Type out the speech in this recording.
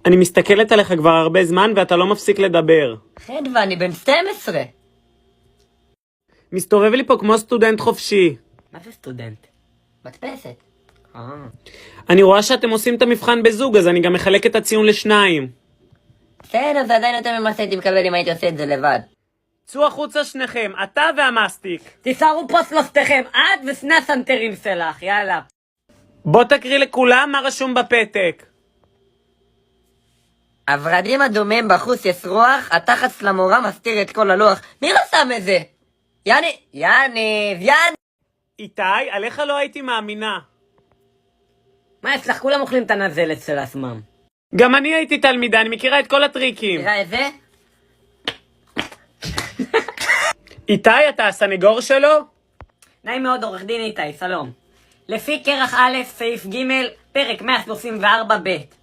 אני מסתכלת עליך כבר הרבה זמן ואתה לא מפסיק לדבר. חדווה, אני בן 12. מסתובב לי פה כמו סטודנט חופשי. מה זה סטודנט? מדפסת. אני רואה שאתם עושים את המבחן בזוג, אז אני גם מחלק את הציון לשניים. בסדר, זה עדיין יותר ממה שהייתי מקבל אם הייתי עושה את זה לבד. צאו החוצה שניכם, אתה והמסטיק. תישארו פה שלושתכם, את ושני הסנטרים שלך, יאללה. בוא תקריא לכולם מה רשום בפתק. הורדים אדומים בחוץ יש רוח, התחת של המורה מסתיר את כל הלוח. מי רשם את זה? יניב. איתי, עליך לא הייתי מאמינה. מה יש לך? כולם אוכלים את הנזלת של עצמם. גם אני הייתי תלמידה, אני מכירה את כל הטריקים. תראה את זה? איתי, אתה הסנגור שלו? נעים מאוד, עורך דין איתי, שלום. לפי כרך א', סעיף ג', פרק 134 ב'.